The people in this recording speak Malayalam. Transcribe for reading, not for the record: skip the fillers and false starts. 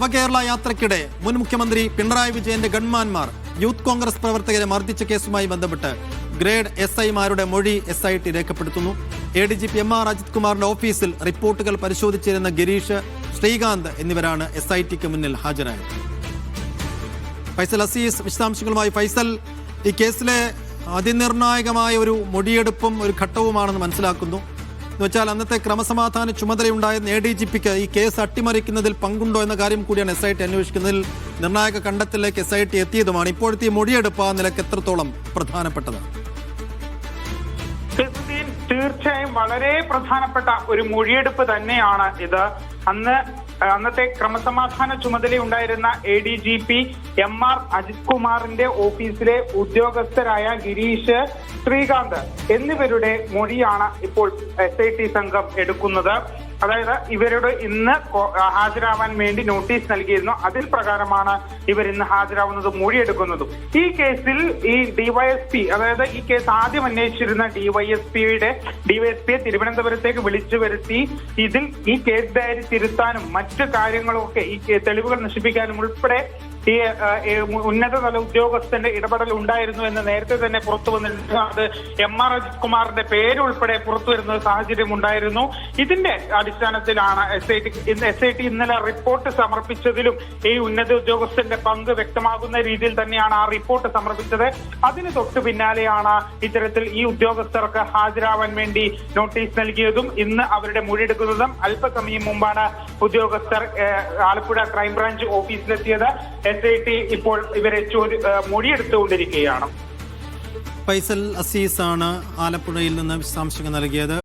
നവകേരള യാത്രയ്ക്കിടെ മുൻ മുഖ്യമന്ത്രി പിണറായി വിജയന്റെ ഗൺമാൻമാർ യൂത്ത് കോൺഗ്രസ് പ്രവർത്തകരെ മർദ്ദിച്ച കേസുമായി ബന്ധപ്പെട്ട് ഗ്രേഡ് SI-മാരുടെ മൊഴി SIT രേഖപ്പെടുത്തുന്നു. ADGP MR അജിത് കുമാറിന്റെ ഓഫീസിൽ റിപ്പോർട്ടുകൾ പരിശോധിച്ചിരുന്ന ഗിരീഷ്, ശ്രീകാന്ത് എന്നിവരാണ് SITക്ക് മുന്നിൽ ഹാജരായത്. ഫൈസൽ അസീസ് വിശദാംശങ്ങളുമായി. ഫൈസൽ, ഈ കേസിലെ അതിനിർണായകമായ ഒരു മൊഴിയെടുപ്പും ഒരു ഘട്ടവുമാണെന്ന് മനസ്സിലാക്കുന്നു. എന്നുവെച്ചാൽ അന്നത്തെ ക്രമസമാധാന ചുമതലയുണ്ടായിരുന്ന ADGPക്ക് ഈ കേസ് അട്ടിമറിക്കുന്നതിൽ പങ്കുണ്ടോ എന്ന കാര്യം കൂടിയാണ് SIT അന്വേഷിക്കുന്നതിൽ നിർണായക കണ്ടെത്തലിലേക്ക് SIT എത്തിയതുമാണ്. ഇപ്പോഴത്തെ ഈ മൊഴിയെടുപ്പ് ആ നിലക്ക് എത്രത്തോളം പ്രധാനപ്പെട്ടതാണ്? തീർച്ചയായും വളരെ പ്രധാനപ്പെട്ട ഒരു മൊഴിയെടുപ്പ് തന്നെയാണ് ഇത്. അന്നത്തെ ക്രമസമാധാന ചുമതലയുണ്ടായിരുന്ന ADGP MR അജിത് കുമാറിന്റെ ഓഫീസിലെ ഉദ്യോഗസ്ഥരായ ഗിരീഷ്, ശ്രീകാന്ത് എന്നിവരുടെ മൊഴിയാണ് ഇപ്പോൾ SIT സംഘം എടുക്കുന്നത്. അതായത് ഇവരോട് ഇന്ന് ഹാജരാവാൻ വേണ്ടി നോട്ടീസ് നൽകിയിരുന്നു. അതിൽ പ്രകാരമാണ് ഇവർ ഇന്ന് ഹാജരാവുന്നതും മൊഴിയെടുക്കുന്നതും. ഈ കേസിൽ ഈ DYSP, അതായത് ഈ കേസ് ആദ്യം അന്വേഷിച്ചിരുന്ന DYSPയെ തിരുവനന്തപുരത്തേക്ക് വിളിച്ചു വരുത്തി ഇതിൽ ഈ കേസ് ഡയറി തിരുത്താനും മറ്റു കാര്യങ്ങളൊക്കെ ഈ തെളിവുകൾ നശിപ്പിക്കാനും ഉൾപ്പെടെ ഈ ഉന്നതതല ഉദ്യോഗസ്ഥന്റെ ഇടപെടൽ ഉണ്ടായിരുന്നു എന്ന് നേരത്തെ തന്നെ പുറത്തു വന്നിട്ടുണ്ട്. അത് MR അജിത് കുമാറിന്റെ പേരുൾപ്പെടെ പുറത്തു വരുന്ന സാഹചര്യം ഉണ്ടായിരുന്നു. ഇതിന്റെ അടിസ്ഥാനത്തിലാണ് SIT ഇന്നലെ റിപ്പോർട്ട് സമർപ്പിച്ചതിലും ഈ ഉന്നത ഉദ്യോഗസ്ഥന്റെ പങ്ക് വ്യക്തമാകുന്ന രീതിയിൽ തന്നെയാണ് ആ റിപ്പോർട്ട് സമർപ്പിച്ചത്. അതിന് തൊട്ടു പിന്നാലെയാണ് ഇത്തരത്തിൽ ഈ ഉദ്യോഗസ്ഥർക്ക് ഹാജരാവാൻ വേണ്ടി നോട്ടീസ് നൽകിയതും ഇന്ന് അവരുടെ മൊഴിയെടുക്കുന്നതും. അല്പസമയം മുമ്പാണ് ഉദ്യോഗസ്ഥർ ആലപ്പുഴ ക്രൈംബ്രാഞ്ച് ഓഫീസിലെത്തിയത്. SIT ഇപ്പോൾ ഇവരെ മൊഴിയെടുത്തുകൊണ്ടിരിക്കുകയാണ്. ഫൈസൽ അസീസ് ആണ് ആലപ്പുഴയിൽ നിന്ന് വിശദാംശങ്ങൾ നൽകിയത്.